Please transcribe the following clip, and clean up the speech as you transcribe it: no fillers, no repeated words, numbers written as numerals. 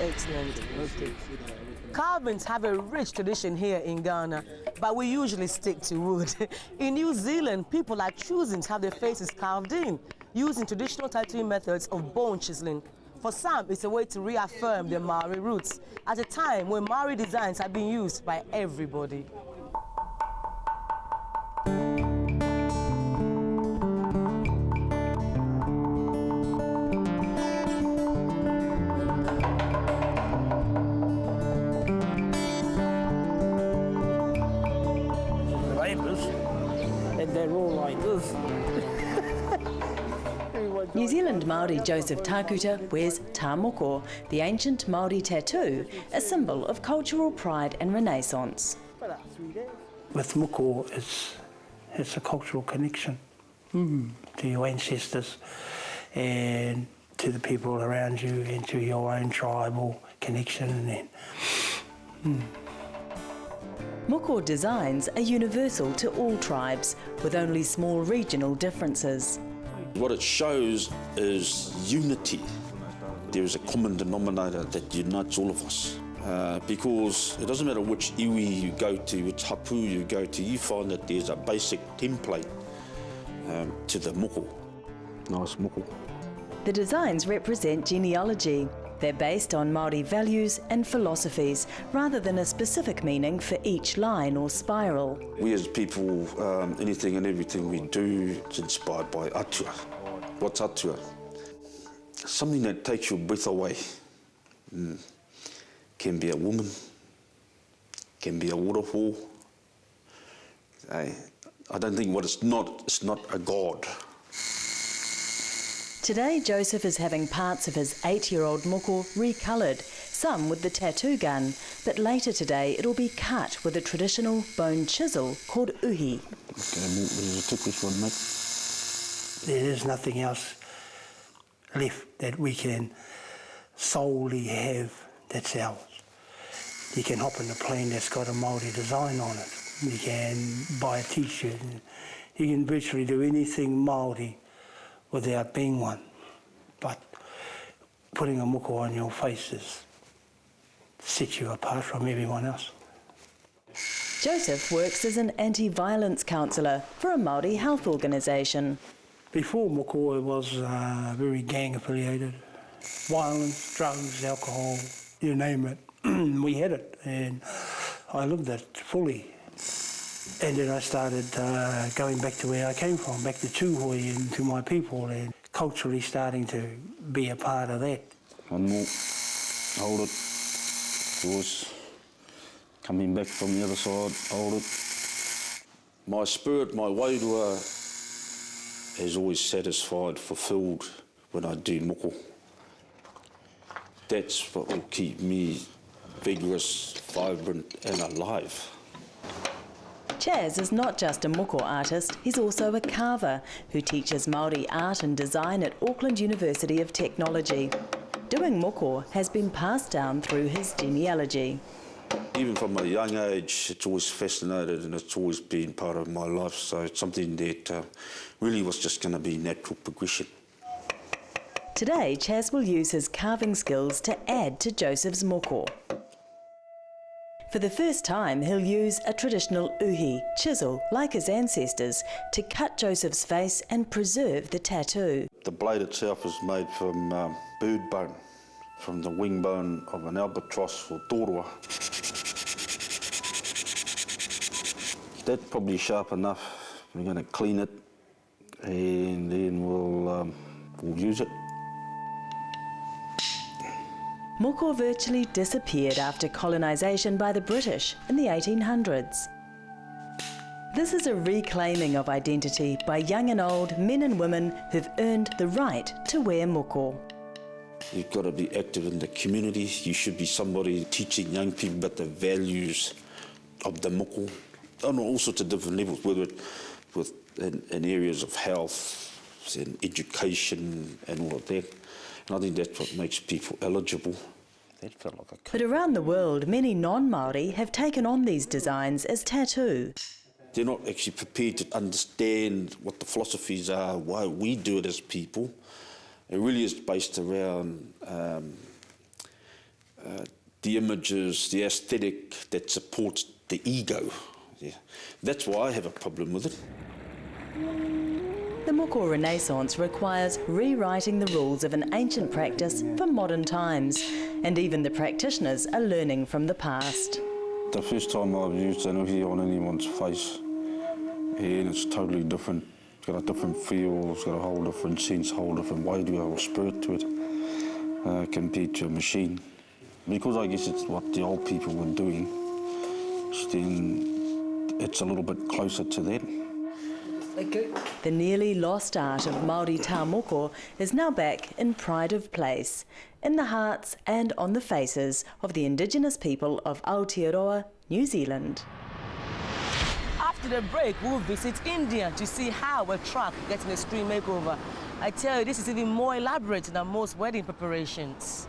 excellent. Okay. Carvings have a rich tradition here in Ghana, but we usually stick to wood. In New Zealand, people are choosing to have their faces carved in, using traditional tattooing methods of bone chiseling. For some, it's a way to reaffirm their Maori roots, at a time when Maori designs are being used by everybody. And they're all like this. New Zealand Māori Joseph Takuta wears tā moko, the ancient Māori tattoo, a symbol of cultural pride and renaissance. With moko, it's a cultural connection to your ancestors and to the people around you and to your own tribal connection. Moko designs are universal to all tribes, with only small regional differences. What it shows is unity. There is a common denominator that unites all of us. Because it doesn't matter which iwi you go to, which hapu you go to, you find that there's a basic template to the moko. Nice moko. The designs represent genealogy. They're based on Māori values and philosophies, rather than a specific meaning for each line or spiral. We as people, anything and everything we do is inspired by atua. What's atua? Something that takes your breath away. Can be a woman, can be a waterfall. I don't think what it's not a god. Today, Joseph is having parts of his 8-year-old moko recoloured, some with the tattoo gun, but later today it'll be cut with a traditional bone chisel called uhi. There is nothing else left that we can solely have that's ours. You can hop in a plane that's got a Māori design on it. You can buy a t-shirt. You can virtually do anything Māori without being one. But putting a moko on your face sets you apart from everyone else. Joseph works as an anti-violence counsellor for a Māori health organisation. Before moko, it was very gang affiliated. Violence, drugs, alcohol, you name it. We had it, and I lived it fully. And then I started going back to where I came from, back to Tūhoi and to my people, and culturally starting to be a part of that. One more, hold it, yours. Coming back from the other side, hold it. My spirit, my wairua, is always satisfied, fulfilled when I do moko. That's what will keep me vigorous, vibrant and alive. Chaz is not just a moko artist, he's also a carver who teaches Māori art and design at Auckland University of Technology. Doing moko has been passed down through his genealogy. Even from a young age, it's always fascinated and it's always been part of my life, so it's something that really was just going to be natural progression. Today, Chaz will use his carving skills to add to Joseph's moko. For the first time, he'll use a traditional uhi, chisel, like his ancestors, to cut Joseph's face and preserve the tattoo. The blade itself is made from bird bone, from the wing bone of an albatross or torua. That's probably sharp enough. We're going to clean it and then we'll use it. Moko virtually disappeared after colonisation by the British in the 1800s. This is a reclaiming of identity by young and old, men and women who've earned the right to wear moko. You've got to be active in the community. You should be somebody teaching young people about the values of the moko on all sorts of different levels, whether in areas of health and education and all of that. And I think that's what makes people eligible. That felt like But around the world, many non-Māori have taken on these designs as tattoo. They're not actually prepared to understand what the philosophies are, why we do it as people. It really is based around the images, the aesthetic that supports the ego. Yeah. That's why I have a problem with it. The moko Renaissance requires rewriting the rules of an ancient practice for modern times, and even the practitioners are learning from the past. The first time I've used an uhi on anyone's face, and it's totally different. It's got a different feel, it's got a whole different sense, a whole different way to it, or spirit to it, compared to a machine. Because I guess it's what the old people were doing, then it's a little bit closer to that. The nearly lost art of Maori tā moko is now back in pride of place, in the hearts and on the faces of the Indigenous people of Aotearoa, New Zealand. After the break, we'll visit India to see how a truck gets an extreme makeover. I tell you, this is even more elaborate than most wedding preparations.